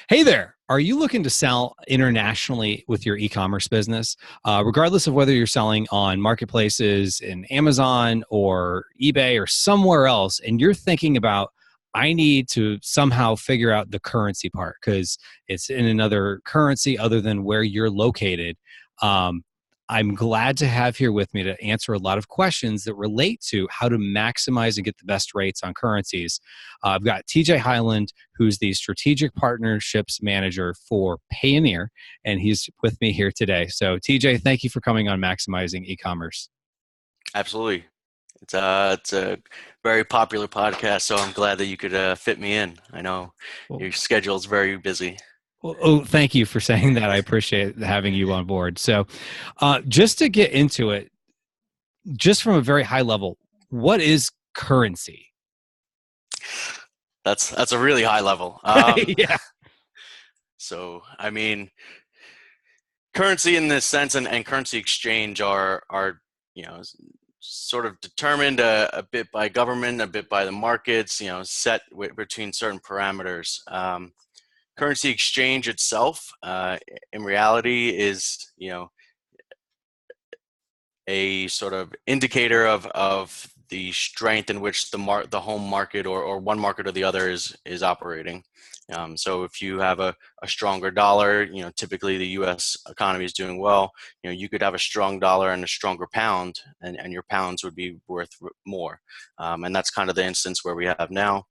Hey there. Are you looking to sell internationally with your e-commerce business? Regardless of whether you're selling on marketplaces in Amazon or eBay or somewhere else, and you're thinking about, I need to somehow figure out the currency part because it's in another currency other than where you're located. Um, I'm glad to have here with me to answer a lot of questions that relate to how to maximize and get the best rates on currencies. I've got TJ Hyland, who's the strategic partnerships manager for Payoneer, and he's with me here today. So, TJ, thank you for coming on Maximizing E-commerce. Absolutely. It's a very popular podcast, so I'm glad that you could fit me in. I know Well, your schedule is very busy. thank you for saying that. I appreciate having you on board. So, just to get into it, just from a very high level, what is currency? That's a really high level. Yeah. So I mean, currency in this sense and currency exchange are sort of determined a bit by government, a bit by the markets. Set between certain parameters. Currency exchange itself, in reality, is a sort of indicator of the strength in which the home market or one market or the other is operating. So if you have a stronger dollar, typically the U.S. economy is doing well. You could have a strong dollar and a stronger pound, and your pounds would be worth more. And that's kind of the instance where we have now.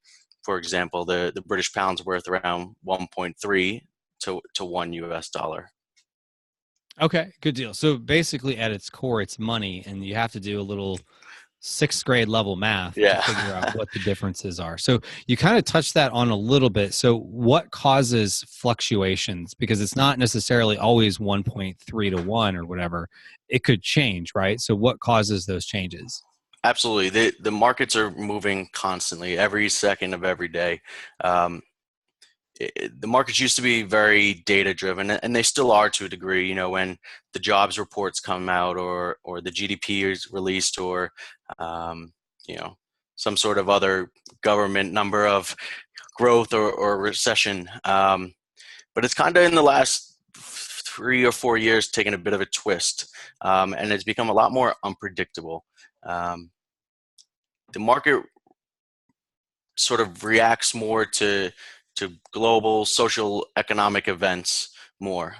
For example, the British pound's worth around 1.3 to one U.S. dollar. Okay, good deal. So basically, at its core, it's money, and you have to do a little sixth grade level math to Yeah. figure out what the differences are. So you kind of touched that on a little bit. So what causes fluctuations? Because it's not necessarily always 1.3 to 1 or whatever. It could change, right? So what causes those changes? Absolutely. The markets are moving constantly, every second of every day. Um, the markets used to be very data driven, and they still are to a degree. When the jobs reports come out, or the GDP is released, or um, you know some sort of other government number of growth or recession. But it's kind of in the last 3 or 4 years taken a bit of a twist, and it's become a lot more unpredictable. Um, the market sort of reacts more to global social economic events more.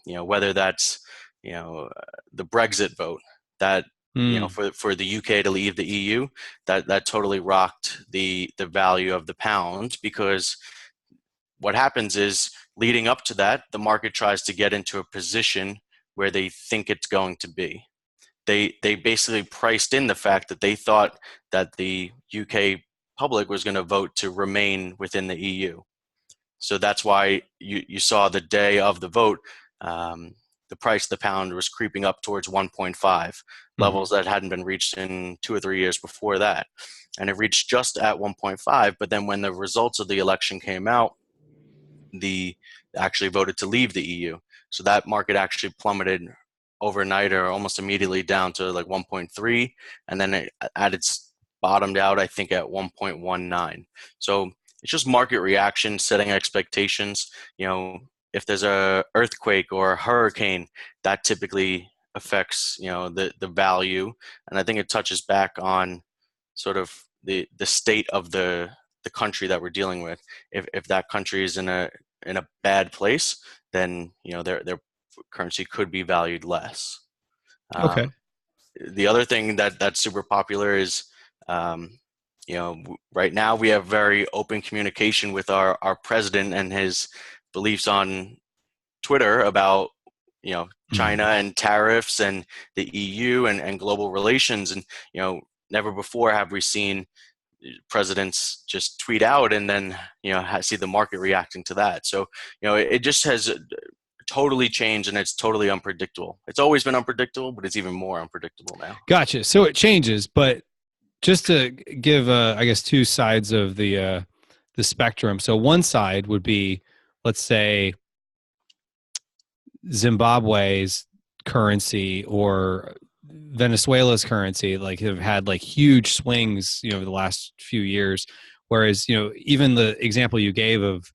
Whether that's the Brexit vote that Hmm. for the UK to leave the EU, that totally rocked the value of the pound, because what happens is, leading up to that, the market tries to get into a position where they think it's going to be. They basically priced in the fact that they thought that the UK public was going to vote to remain within the EU. So that's why you saw the day of the vote, the price of the pound was creeping up towards 1.5, Hmm. levels that hadn't been reached in 2 or 3 years before that. And it reached just at 1.5. But then when the results of the election came out, the actually voted to leave the EU. So that market actually plummeted overnight or almost immediately down to like 1.3, and then it at its bottomed out, I think, at 1.19. So it's just market reaction, setting expectations. If there's a earthquake or a hurricane, that typically affects the value, and I think it touches back on sort of the state of the country that we're dealing with. If that country is in a bad place, then their currency could be valued less. Um, Okay. the other thing that's super popular is, um, right now we have very open communication with our president and his beliefs on Twitter about China Hmm. and tariffs and the EU and global relations. And never before have we seen presidents just tweet out and then see the market reacting to that. So it just has totally changed, and it's totally unpredictable. It's always been unpredictable, but it's even more unpredictable now. Gotcha. So it changes, but just to give, I guess, two sides of the spectrum. So one side would be, let's say, Zimbabwe's currency or Venezuela's currency, like have had like huge swings, the last few years. Whereas, even the example you gave of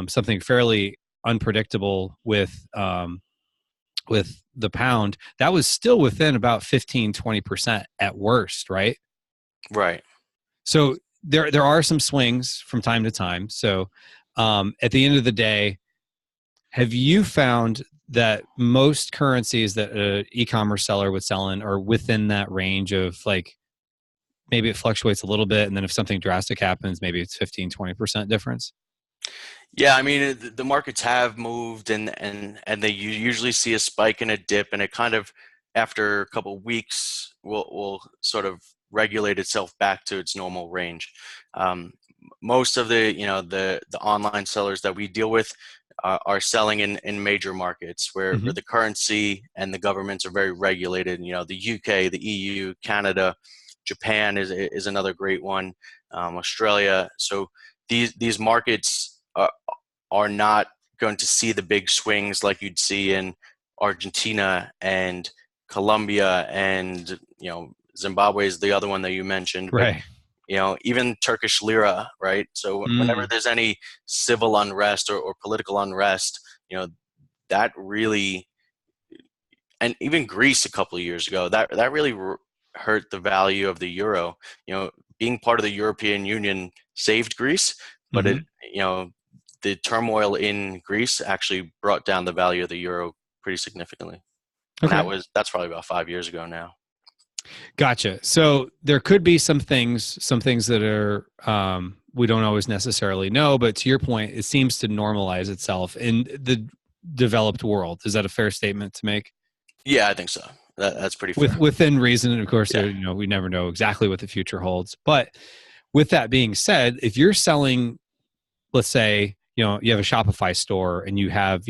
something fairly unpredictable with the pound, that was still within about 15-20% at worst, right? Right. So there are some swings from time to time. So at the end of the day, have you found that most currencies that an e-commerce seller would sell in are within that range of, like, maybe it fluctuates a little bit, and then if something drastic happens, maybe it's 15-20% difference? Yeah, I mean, the markets have moved, and they usually see a spike and a dip, and it kind of, after a couple of weeks, will sort of regulate itself back to its normal range. Most of the, the online sellers that we deal with are selling in major markets where Mm-hmm. the currency and the governments are very regulated. The UK, the EU, Canada, Japan is another great one, Australia. So these markets are not going to see the big swings like you'd see in Argentina and Colombia, and Zimbabwe is the other one that you mentioned, but Right. even Turkish lira, right? So whenever Mm. there's any civil unrest or political unrest, that really, and even Greece a couple of years ago, that really hurt the value of the euro. Being part of the European Union saved Greece, but Mm-hmm. the turmoil in Greece actually brought down the value of the euro pretty significantly. And Okay. that's probably about 5 years ago now. Gotcha. So there could be some things that are, we don't always necessarily know, but to your point, it seems to normalize itself in the developed world. Is that a fair statement to make? Yeah, I think so. That's pretty fair. Within reason, and of course, Yeah. we never know exactly what the future holds. But with that being said, if you're selling, let's say, you have a Shopify store and you have,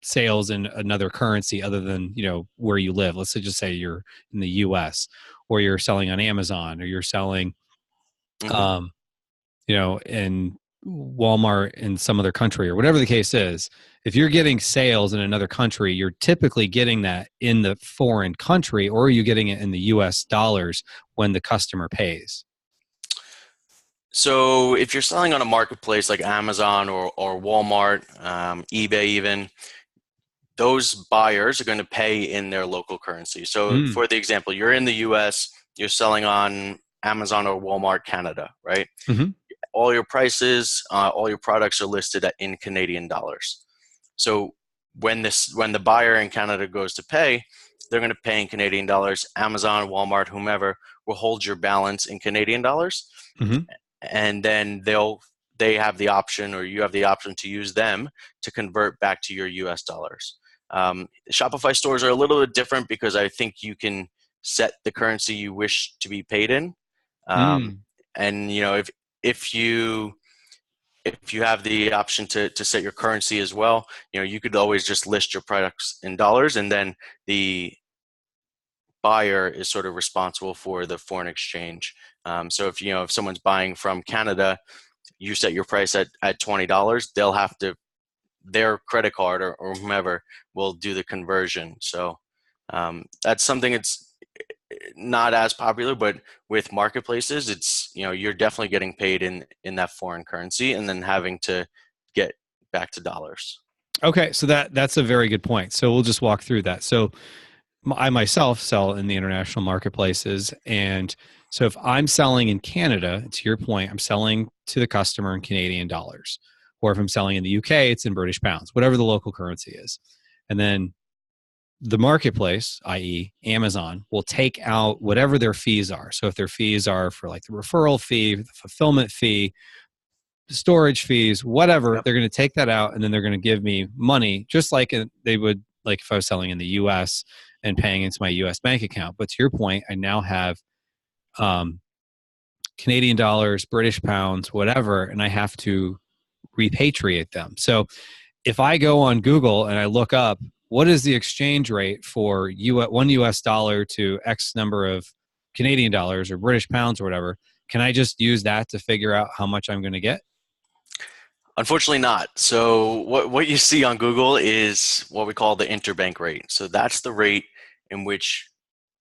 sales in another currency other than, where you live. Let's say, just say you're in the US, or you're selling on Amazon, or you're selling Hmm. um in Walmart in some other country, or whatever the case is. If you're getting sales in another country, you're typically getting that in the foreign country, or are you getting it in the US dollars when the customer pays? So if you're selling on a marketplace like Amazon or Walmart, eBay even, those buyers are going to pay in their local currency. So Mm. for the example, you're in the US, you're selling on Amazon or Walmart Canada, right? Hmm. All your prices, all your products are listed in Canadian dollars. So when the buyer in Canada goes to pay, they're going to pay in Canadian dollars. Amazon, Walmart, whomever will hold your balance in Canadian dollars, Hmm. and then they have the option, or you have the option, to use them to convert back to your US dollars. Shopify stores are a little bit different because I think you can set the currency you wish to be paid in. Um, Mm. and if you if you have the option to set your currency as well, you could always just list your products in dollars, and then the buyer is sort of responsible for the foreign exchange. So if someone's buying from Canada, you set your price at $20, they'll have to, their credit card or whomever will do the conversion. So that's something it's not as popular, but with marketplaces, it's, you're definitely getting paid in that foreign currency and then having to get back to dollars. Okay, so that's a very good point. So we'll just walk through that. So I myself sell in the international marketplaces, and so if I'm selling in Canada, to your point, I'm selling to the customer in Canadian dollars, or if I'm selling in the UK, it's in British pounds, whatever the local currency is. And then the marketplace, i.e., Amazon, will take out whatever their fees are. So if their fees are for, like, the referral fee, the fulfillment fee, storage fees, whatever, Yep. they're going to take that out, and then they're going to give me money, just like they would, like if I was selling in the US and paying into my US bank account. But to your point, I now have um, Canadian dollars, British pounds, whatever, and I have to repatriate them. So if I go on Google and I look up what is the exchange rate for one US dollar to X number of Canadian dollars or British pounds or whatever, can I just use that to figure out how much I'm going to get? Unfortunately not. So what you see on Google is what we call the interbank rate. So that's the rate in which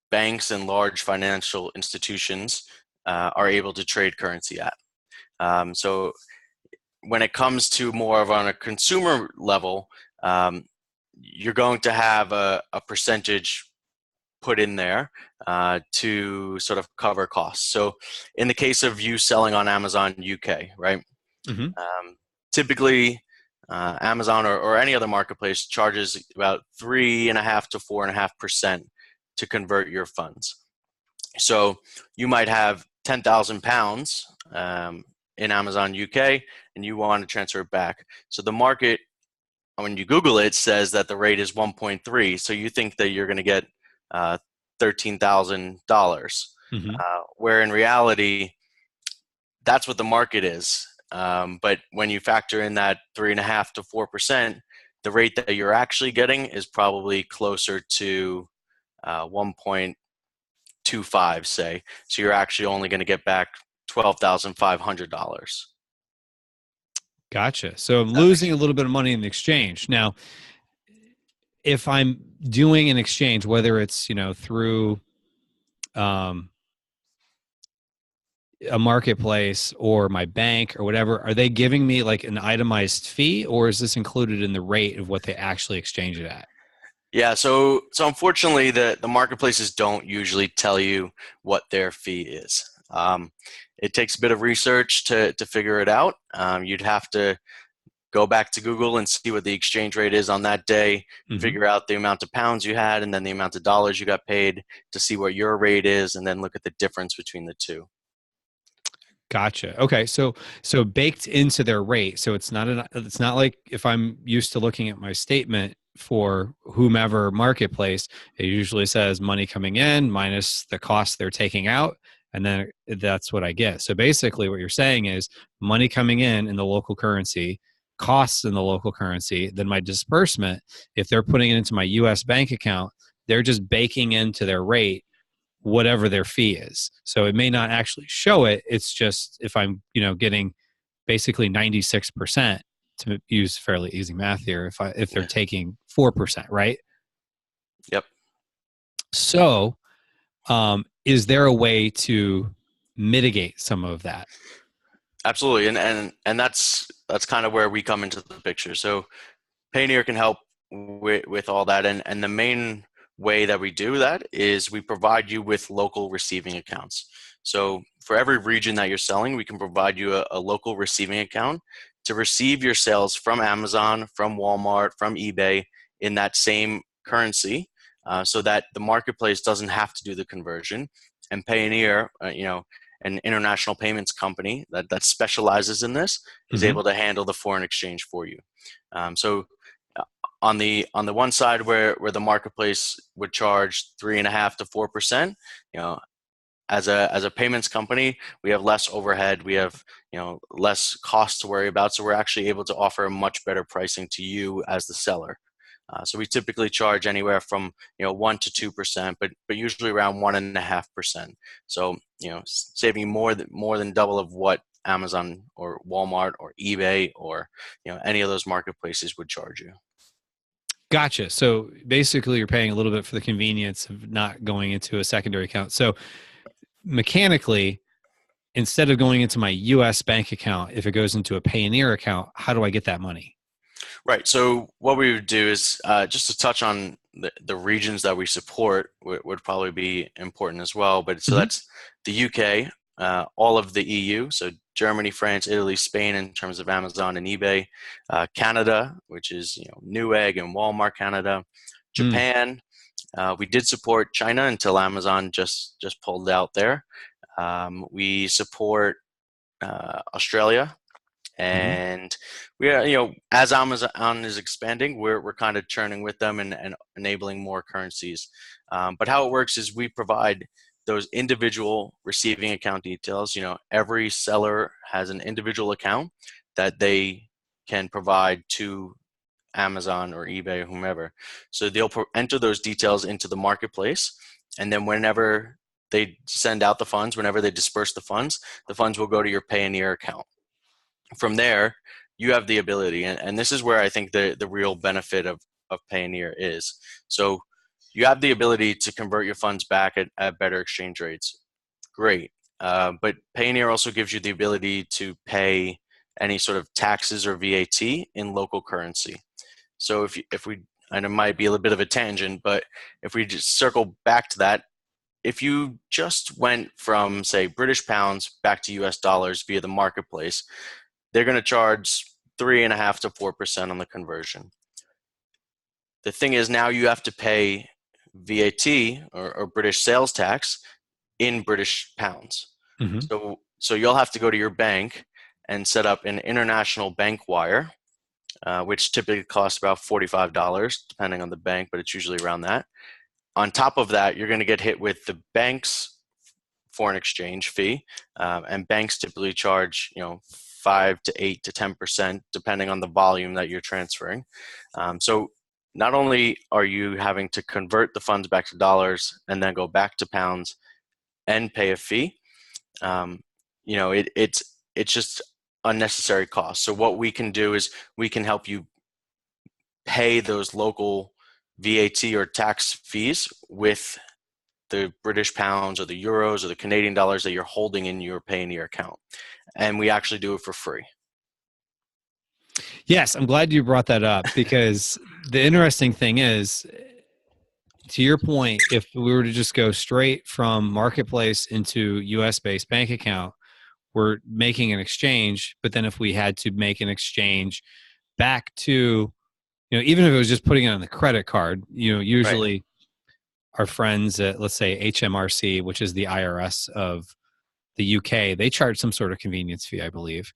banks and large financial institutions are able to trade currency at. So when it comes to more of on a consumer level, you're going to have a percentage put in there to sort of cover costs. So in the case of you selling on Amazon UK, right? Hmm. Typically, Amazon or any other marketplace charges about 3.5 to 4.5% to convert your funds. So you might have £10,000 in Amazon UK, and you want to transfer it back. So the market, when you Google it, says that the rate is 1.3. So you think that you're going to get $13,000, Hmm. where in reality, that's what the market is. But when you factor in that 3.5 to 4%, the rate that you're actually getting is probably closer to 1.25, say. So you're actually only going to get back $12,500. Gotcha. So I'm That makes losing a little bit of money in the exchange. Now, if I'm doing an exchange, whether it's, through um, a marketplace or my bank or whatever, are they giving me like an itemized fee, or is this included in the rate of what they actually exchange it at? Yeah, so unfortunately, the marketplaces don't usually tell you what their fee is. It takes a bit of research to figure it out. You'd have to go back to Google and see what the exchange rate is on that day, Hmm. figure out the amount of pounds you had, and then the amount of dollars you got paid to see what your rate is, and then look at the difference between the two. Gotcha. Okay, so baked into their rate. So it's not like if I'm used to looking at my statement for whomever marketplace, it usually says money coming in minus the cost they're taking out, and then that's what I get. So basically what you're saying is money coming in the local currency, costs in the local currency, then my disbursement, if they're putting it into my US bank account, they're just baking into their rate whatever their fee is. So it may not actually show it. It's just if I'm, getting basically 96% to use fairly easy math here, if they're Yeah. taking 4%, right? Yep. So is there a way to mitigate some of that? Absolutely, and that's kind of where we come into the picture. So Payoneer can help with all that. And the main way that we do that is we provide you with local receiving accounts. So for every region that you're selling, we can provide you a local receiving account to receive your sales from Amazon, from Walmart, from eBay in that same currency, so that the marketplace doesn't have to do the conversion. And Payoneer, an international payments company that specializes in this, is Hmm. able to handle the foreign exchange for you. So on the one side where the marketplace would charge 3.5 to 4%, as a payments company, we have less overhead, we have less cost to worry about, so we're actually able to offer a much better pricing to you as the seller. So we typically charge anywhere from 1 to 2%, but usually around 1.5%. So saving more than double of what Amazon or Walmart or eBay or any of those marketplaces would charge you. Gotcha. So basically, you're paying a little bit for the convenience of not going into a secondary account. So mechanically, instead of going into my US bank account, if it goes into a Payoneer account, how do I get that money? Right. So what we would do is just to touch on the regions that we support would probably be important as well. But so Hmm. that's the UK, all of the EU, so Germany, France, Italy, Spain in terms of Amazon and eBay, Canada, which is Newegg and Walmart Canada, Mm. Japan. We did support China until Amazon just pulled out there. We support Australia, Hmm. and we are, as Amazon is expanding, we're kind of churning with them and enabling more currencies. But how it works is we provide those individual receiving account details. Every seller has an individual account that they can provide to Amazon or eBay or whomever. So they'll enter those details into the marketplace, and then whenever they send out the funds, whenever they disperse the funds will go to your Payoneer account. From there, you have the ability, and this is where I think the real benefit of Payoneer is. So you have the ability to convert your funds back at better exchange rates. Great. But Payoneer also gives you the ability to pay any sort of taxes or VAT in local currency. So if we, and it might be a little bit of a tangent, but if we just circle back to that, if you just went from, say, British pounds back to US dollars via the marketplace, they're going to charge 3.5 to 4% on the conversion. The thing is, now you have to pay VAT or British sales tax in British pounds. Mm-hmm. So you'll have to go to your bank and set up an international bank wire, which typically costs about $45, depending on the bank, but it's usually around that. On top of that, you're going to get hit with the bank's foreign exchange fee, and banks typically charge 5 to 8 to 10%, depending on the volume that you're transferring. So not only are you having to convert the funds back to dollars and then go back to pounds and pay a fee, it's just unnecessary costs. So what we can do is we can help you pay those local VAT or tax fees with the British pounds or the euros or the Canadian dollars that you're holding in your Payoneer account. And we actually do it for free. Yes, I'm glad you brought that up, because the interesting thing is, to your point, if we were to just go straight from marketplace into US based bank account, we're making an exchange. But then if we had to make an exchange back to, even if it was just putting it on the credit card, usually Right. our friends at, let's say, HMRC, which is the IRS of the UK, they charge some sort of convenience fee, I believe.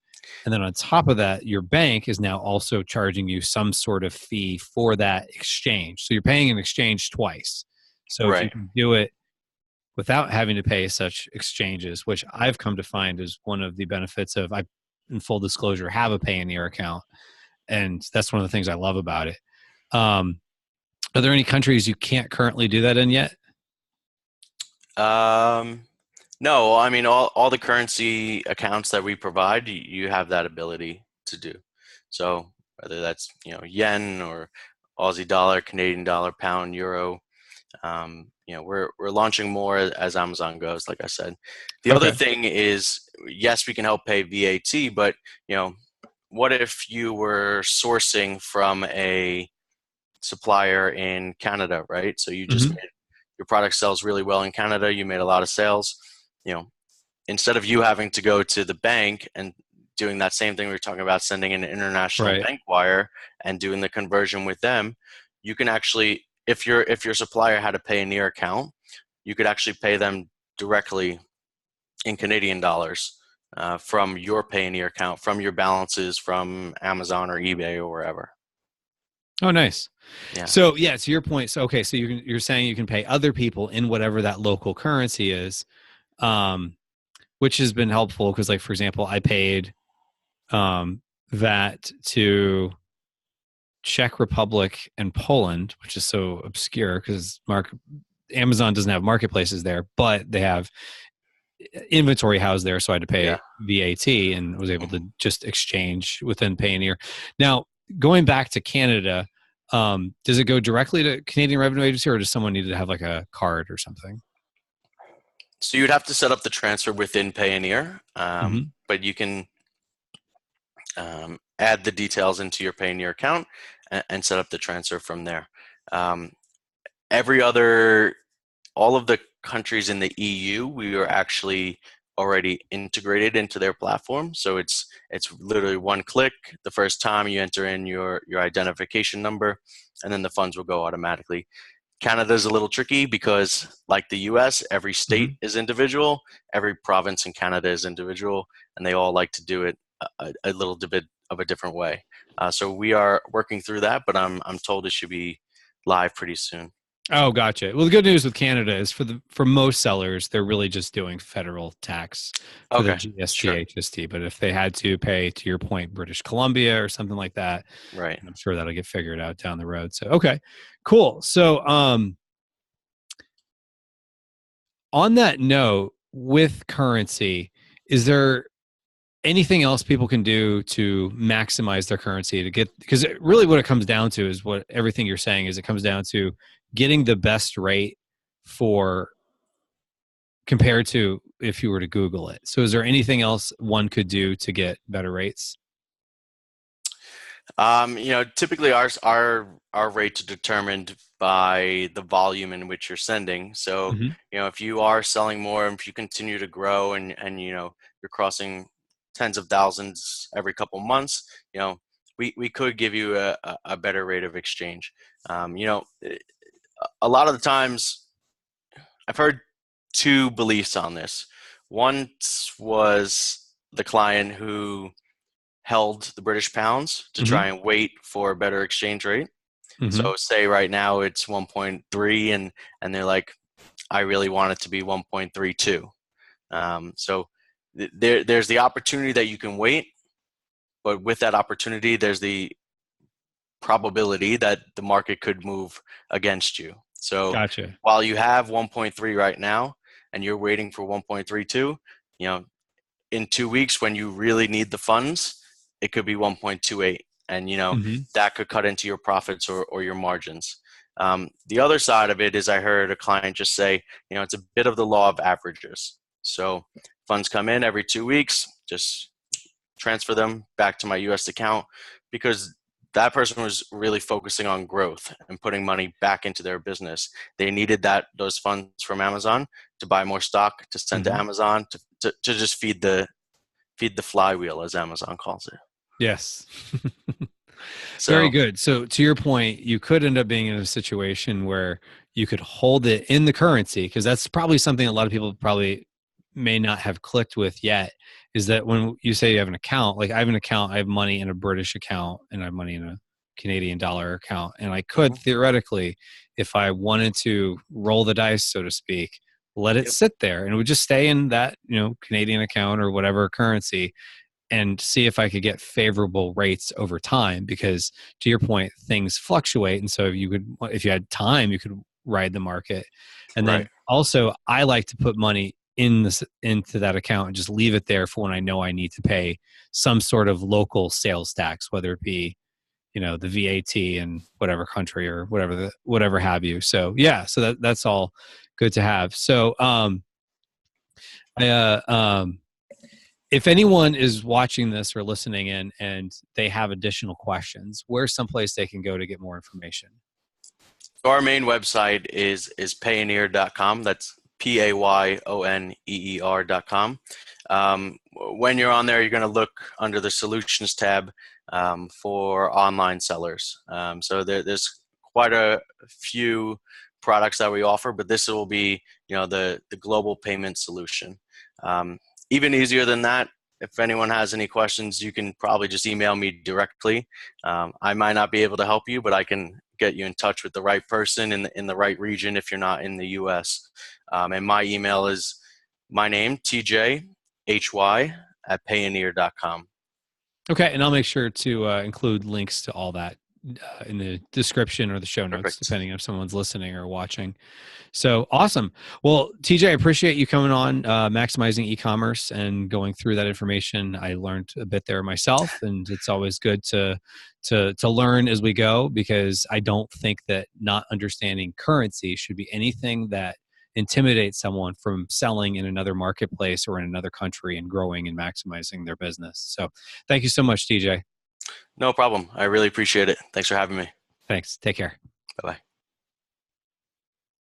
And then on top of that, your bank is now also charging you some sort of fee for that exchange. So you're paying an exchange twice. So if you Right. can do it without having to pay such exchanges, which I've come to find is one of the benefits of, I, in full disclosure, have a Payoneer account. And that's one of the things I love about it. Are there any countries you can't currently do that in yet? No, I mean, all the currency accounts that we provide, you have that ability to do. So whether that's, yen or Aussie dollar, Canadian dollar, pound, euro, we're launching more as Amazon goes, like I said. The other Okay. thing is, yes, we can help pay VAT, but, what if you were sourcing from a supplier in Canada, right? So you just Mm-hmm. made your product sells really well in Canada, you made a lot of sales, you know, instead of you having to go to the bank and doing that same thing we were talking about, sending an international Right. bank wire and doing the conversion with them, you can actually, if your supplier had a Payoneer account, you could actually pay them directly in Canadian dollars from your Payoneer account, from your balances from Amazon or eBay or wherever. Oh, nice. Yeah. So yeah, to your point. So okay, so you're saying you can pay other people in whatever that local currency is, um, which has been helpful because, like, for example, I paid that to Czech Republic and Poland, which is so obscure because Amazon doesn't have marketplaces there, but they have inventory housed there. So I had to Yeah. pay VAT and was able to Mhm. just exchange within Payoneer. Now, going back to Canada, does it go directly to Canadian Revenue Agency, or does someone need to have like a card or something? So you'd have to set up the transfer within Payoneer, Mm-hmm. but you can add the details into your Payoneer account and set up the transfer from there. Um, every other, all of the countries in the EU, we are actually already integrated into their platform. So it's literally one click. The first time you enter in your identification number, and then the funds will go automatically. Canada is a little tricky because, like the US, every Mm-hmm. state is individual, every province in Canada is individual, and they all like to do it a little bit of a different way. So we are working through that, but I'm told it should be live pretty soon. Oh, gotcha. Well, the good news with Canada is for most sellers, they're really just doing federal tax for the Okay, GST, sure, HST. But if they had to pay, to your point, British Columbia or something like that, right. I'm sure that'll get figured out down the road. So, okay, cool. So, on that note, with currency, is there anything else people can do to maximize their currency to get, because really what it comes down to is what everything you're saying is, it comes down to getting the best rate for, compared to if you were to Google it. So is there anything else one could do to get better rates? Typically our rates are determined by the volume in which you're sending. So, Hmm. if you are selling more, if you continue to grow and you're crossing tens of thousands every couple months, we could give you a better rate of exchange. A lot of the times I've heard two beliefs on this. One was the client who held the British pounds to Hmm. try and wait for a better exchange rate. Hmm. So say right now it's 1.3 and they're like, I really want it to be 1.32. So there's the opportunity that you can wait, but with that opportunity, there's the probability that the market could move against you. So Gotcha. while you have 1.3 right now and you're waiting for 1.32, you know, in 2 weeks when you really need the funds, it could be 1.28. And, Hmm. that could cut into your profits or your margins. The other side of it is I heard a client just say, it's a bit of the law of averages. So funds come in every 2 weeks, just transfer them back to my US account because that person was really focusing on growth and putting money back into their business. They needed those funds from Amazon to buy more stock to send to Hmm. Amazon to just feed the flywheel, as Amazon calls it. Yes. Very So, good. So to your point, you could end up being in a situation where you could hold it in the currency, because that's probably something a lot of people probably may not have clicked with yet, is that when you say you have an account, like I have an account, I have money in a British account and I have money in a Canadian dollar account. And I could mhm, theoretically, if I wanted to roll the dice, so to speak, let it yep, sit there and it would just stay in that, Canadian account or whatever currency, and see if I could get favorable rates over time. Because to your point, things fluctuate. And so if you had time, you could ride the market. And right, then also I like to put money into that account and just leave it there for when I know I need to pay some sort of local sales tax, whether it be, the VAT in whatever country or whatever have you. So yeah, so that's all good to have. So I, if anyone is watching this or listening in and they have additional questions, where's someplace they can go to get more information? so our main website is payoneer.com. That's Payoneer.com. When you're on there, you're going to look under the solutions tab for online sellers. So there's quite a few products that we offer, but this will be the global payment solution. Um, Even easier than that, if anyone has any questions, you can probably just email me directly. I might not be able to help you, but I can get you in touch with the right person in the right region if you're not in the US. And my email is my name, TJHY @payoneer.com. Okay, and I'll make sure to include links to all that in the description or the show notes, Perfect. depending if someone's listening or watching. So awesome. Well, TJ, I appreciate you coming on, maximizing e-commerce and going through that information. I learned a bit there myself, and it's always good to learn as we go, because I don't think that not understanding currency should be anything that intimidates someone from selling in another marketplace or in another country and growing and maximizing their business. So thank you so much, TJ. No problem. I really appreciate it. Thanks for having me. Thanks. Take care. Bye bye.